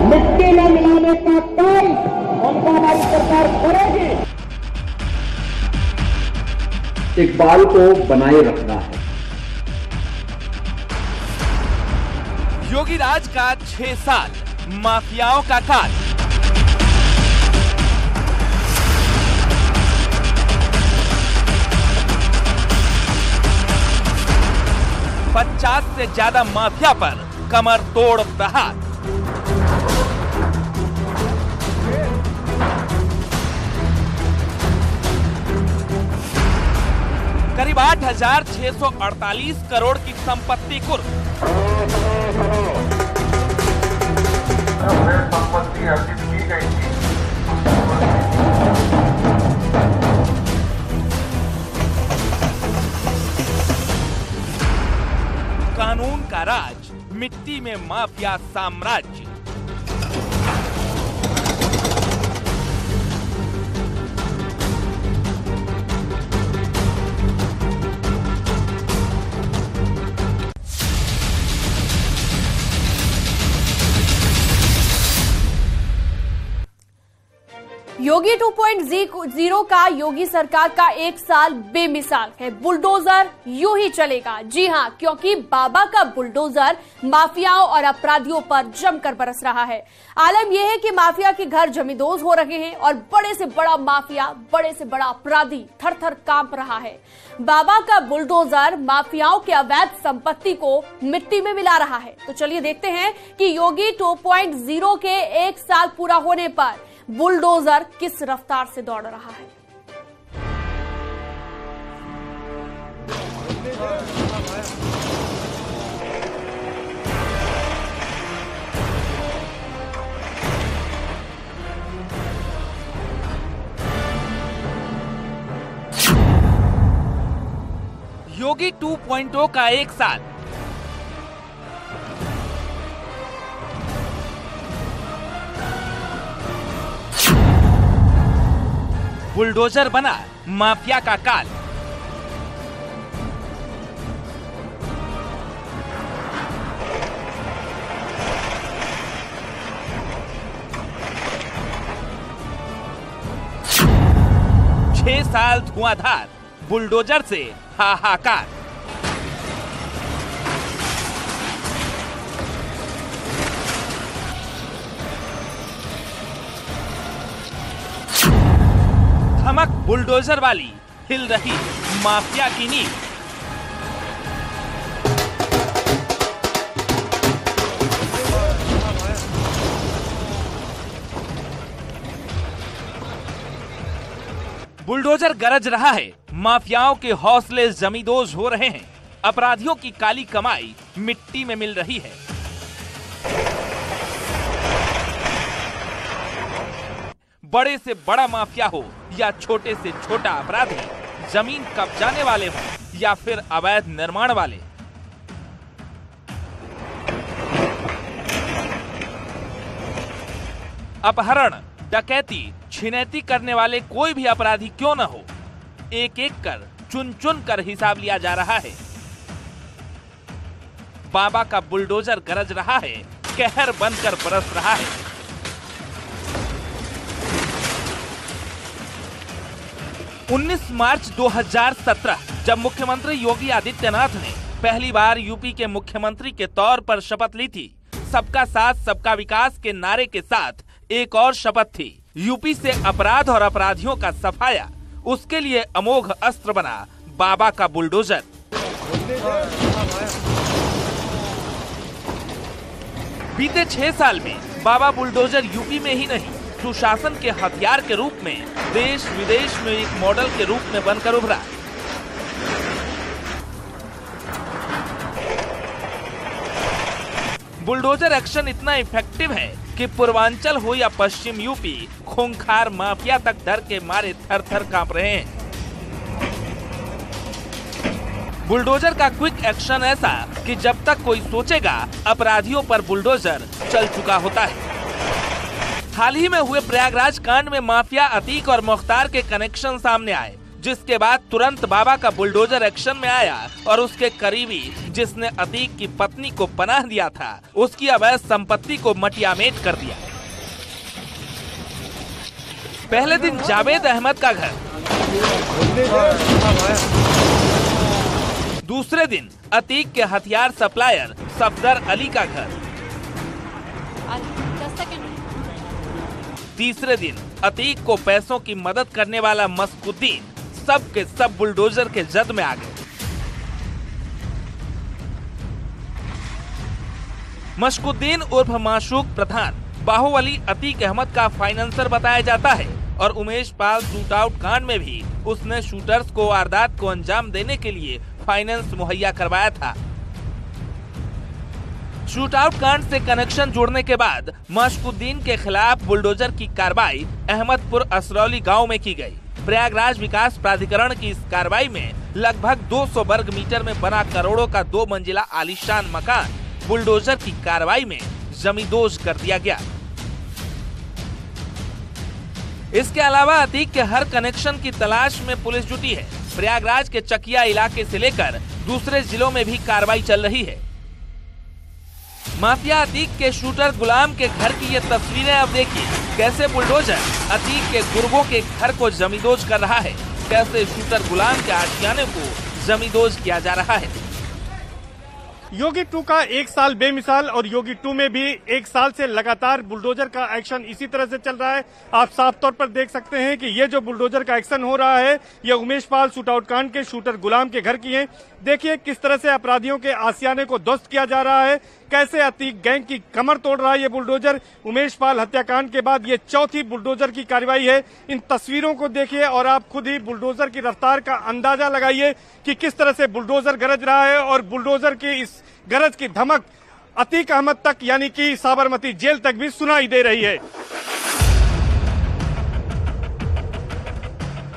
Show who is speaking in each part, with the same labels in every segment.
Speaker 1: मिट्टी में मिलाने का काम उनका हमारी सरकार करेगी।
Speaker 2: इकबाल को बनाए रखना है।
Speaker 3: योगी राज का 6 साल माफियाओं का काल। पचास से ज्यादा माफिया पर कमर तोड़ प्रहार। करीब 8,648 करोड़ की संपत्ति कुर्क।
Speaker 4: संपत्ति अर्जित की गई थी।
Speaker 3: कानून का राज, मिट्टी में माफिया साम्राज्य।
Speaker 5: योगी 2.0 का योगी सरकार का 1 साल बेमिसाल है। बुलडोजर यूं ही चलेगा। जी हां, क्योंकि बाबा का बुलडोजर माफियाओं और अपराधियों पर जमकर बरस रहा है। आलम यह है कि माफिया के घर जमींदोज हो रहे हैं और बड़े से बड़ा माफिया, बड़े से बड़ा अपराधी थर थर कांप रहा है। बाबा का बुलडोजर माफियाओं के अवैध संपत्ति को मिट्टी में मिला रहा है। तो चलिए देखते हैं कि योगी 2.0 के 1 साल पूरा होने पर बुलडोजर किस रफ्तार से दौड़ रहा है।
Speaker 3: योगी 2.0 का 1 साल। बुलडोजर बना माफिया का काल। छह साल धुआंधार, बुलडोजर से हाहाकार। धमक बुलडोजर वाली, हिल रही माफिया की नींव। बुलडोजर गरज रहा है, माफियाओं के हौसले जमींदोज हो रहे हैं, अपराधियों की काली कमाई मिट्टी में मिल रही है। बड़े से बड़ा माफिया हो या छोटे से छोटा अपराधी, जमीन कब्जाने वाले हो या फिर अवैध निर्माण वाले, अपहरण, डकैती, छिनैती करने वाले कोई भी अपराधी क्यों न हो, एक एक कर चुन चुन कर हिसाब लिया जा रहा है। बाबा का बुलडोजर गरज रहा है, कहर बनकर बरस रहा है। 19 मार्च 2017 जब मुख्यमंत्री योगी आदित्यनाथ ने पहली बार यूपी के मुख्यमंत्री के तौर पर शपथ ली थी, सबका साथ सबका विकास के नारे के साथ एक और शपथ थी, यूपी से अपराध और अपराधियों का सफाया। उसके लिए अमोघ अस्त्र बना बाबा का बुलडोजर। बीते 6 साल में बाबा बुलडोजर यूपी में ही नहीं, सुशासन के हथियार के रूप में देश विदेश में एक मॉडल के रूप में बनकर उभरा। बुलडोजर एक्शन इतना इफेक्टिव है कि पूर्वांचल हो या पश्चिम यूपी, खूंखार माफिया तक डर के मारे थर थर कांप रहे हैं। बुलडोजर का क्विक एक्शन ऐसा कि जब तक कोई सोचेगा, अपराधियों पर बुलडोजर चल चुका होता है। हाल ही में हुए प्रयागराज कांड में माफिया अतीक और मुख्तार के कनेक्शन सामने आए। जिसके बाद तुरंत बाबा का बुलडोजर एक्शन में आया और उसके करीबी जिसने अतीक की पत्नी को पनाह दिया था, उसकी अवैध संपत्ति को मटियामेट कर दिया। पहले दिन जावेद अहमद का घर, दूसरे दिन अतीक के हथियार सप्लायर सफदर अली का घर, तीसरे दिन अतीक को पैसों की मदद करने वाला मस्कुद्दीन, सब के सब बुलडोजर के जद में आ गए। मस्कुद्दीन उर्फ माशूक प्रधान बाहुबली अतीक अहमद का फाइनेंसर बताया जाता है और उमेश पाल शूट आउट कांड में भी उसने शूटर्स को वारदात को अंजाम देने के लिए फाइनेंस मुहैया करवाया था। शूट आउट कांड से कनेक्शन जोड़ने के बाद मस्कुद्दीन के खिलाफ बुलडोजर की कार्रवाई अहमदपुर असरौली गांव में की गई। प्रयागराज विकास प्राधिकरण की इस कार्रवाई में लगभग 200 वर्ग मीटर में बना करोड़ों का 2 मंजिला आलीशान मकान बुलडोजर की कार्रवाई में जमींदोज कर दिया गया। इसके अलावा अतीक के हर कनेक्शन की तलाश में पुलिस जुटी है। प्रयागराज के चकिया इलाके से लेकर दूसरे जिलों में भी कार्रवाई चल रही है। माफिया अतीक के शूटर गुलाम के घर की ये तस्वीरें अब देखिए, कैसे बुलडोजर अतीक के गुर्गों के घर को जमींदोज कर रहा है, कैसे शूटर गुलाम के आशियाने को जमींदोज किया जा रहा है।
Speaker 6: योगी 2 का 1 साल बेमिसाल और योगी 2 में भी 1 साल से लगातार बुलडोजर का एक्शन इसी तरह से चल रहा है। आप साफ तौर पर देख सकते हैं कि ये जो बुलडोजर का एक्शन हो रहा है ये उमेश पाल शूट आउट कांड के शूटर गुलाम के घर की है। देखिए किस तरह से अपराधियों के आशियाने को ध्वस्त किया जा रहा है, कैसे अतीक गैंग की कमर तोड़ रहा है ये बुलडोजर। उमेश पाल हत्याकांड के बाद ये चौथी बुलडोजर की कार्रवाई है। इन तस्वीरों को देखिए और आप खुद ही बुलडोजर की रफ्तार का अंदाजा लगाइए कि किस तरह से बुलडोजर गरज रहा है और बुलडोजर की इस गरज की धमक अतीक अहमद तक यानी कि साबरमती जेल तक भी सुनाई दे रही है।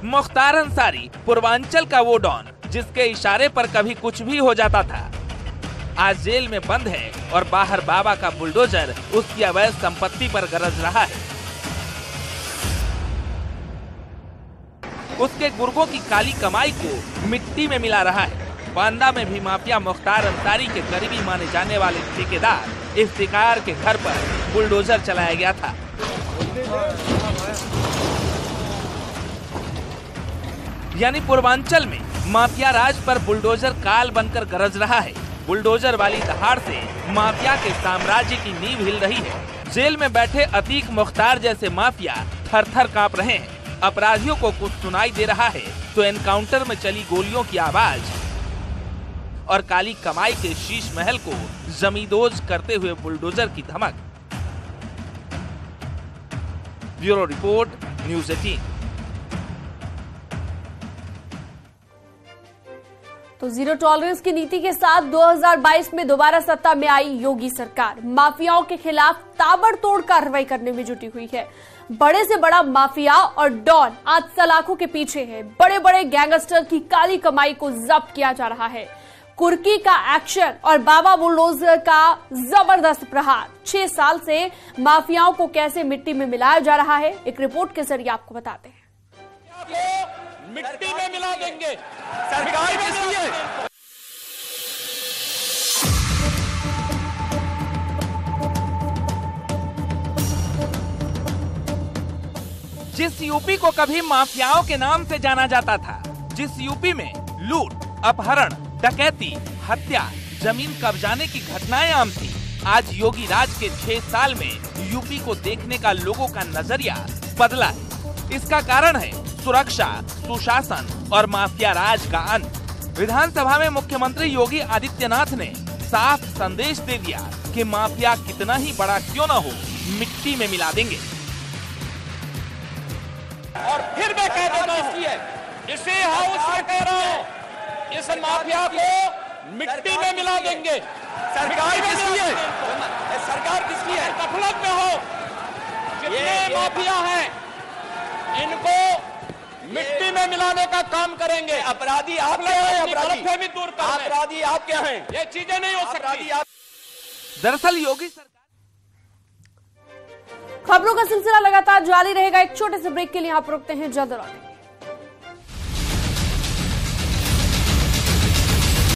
Speaker 3: मुख्तार अंसारी पूर्वांचल का वो डॉन जिसके इशारे पर कभी कुछ भी हो जाता था, आज जेल में बंद है और बाहर बाबा का बुलडोजर उसकी अवैध संपत्ति पर गरज रहा है। उसके गुर्गों की काली कमाई को मिट्टी में मिला रहा है। बांदा में भी माफिया मुख्तार अंसारी के करीबी माने जाने वाले ठेकेदार इफ्तिकार के घर पर बुलडोजर चलाया गया था। यानी पूर्वांचल में माफिया राज पर बुलडोजर काल बनकर गरज रहा है। बुलडोजर वाली दहाड़ से माफिया के साम्राज्य की नींव हिल रही है। जेल में बैठे अतीक मुख्तार जैसे माफिया थर-थर कांप रहे हैं। अपराधियों को कुछ सुनाई दे रहा है तो एनकाउंटर में चली गोलियों की आवाज और काली कमाई के शीश महल को जमींदोज करते हुए बुलडोजर की धमक। Bureau report, news 18।
Speaker 5: तो जीरो टॉलरेंस की नीति के साथ 2022 में दोबारा सत्ता में आई योगी सरकार माफियाओं के खिलाफ ताबड़तोड़ कार्रवाई करने में जुटी हुई है। बड़े से बड़ा माफिया और डॉन आज सलाखों के पीछे है। बड़े बड़े गैंगस्टर की काली कमाई को जब्त किया जा रहा है। कुर्की का एक्शन और बाबा बुलडोजर का जबरदस्त प्रहार 6 साल से माफियाओं को कैसे मिट्टी में मिलाया जा रहा है, एक रिपोर्ट के जरिए आपको बताते हैं।
Speaker 7: मिट्टी में मिला देंगे। सरकार किसकी है?
Speaker 3: जिस यूपी को कभी माफियाओं के नाम से जाना जाता था, जिस यूपी में लूट, अपहरण, डकैती, हत्या, जमीन कब्जाने की घटनाएं आम थी, आज योगी राज के 6 साल में यूपी को देखने का लोगों का नजरिया बदला है। इसका कारण है सुरक्षा, सुशासन और माफिया राज का अंत। विधानसभा में मुख्यमंत्री योगी आदित्यनाथ ने साफ संदेश दे दिया कि माफिया कितना ही बड़ा क्यों न हो, मिट्टी में मिला देंगे।
Speaker 7: और फिर मैं कह देता हूं, इसी हाउस में कह रहा हूं, इस माफिया को मिट्टी में मिला देंगे। सरकार किसकी है? सरकार किसकी है? गफलत में हो जितने माफिया हैं इनको मिट्टी में मिलाने का काम करेंगे। अपराधी आप क्या हैं? अपराधी दूर कर, अपराधी आप क्या हैं? ये चीजें नहीं हो सकती।
Speaker 3: दरअसल योगी सरकार।
Speaker 5: खबरों का सिलसिला लगातार जारी रहेगा। एक छोटे से ब्रेक के लिए आप रुकते हैं, जल्द लौटेंगे।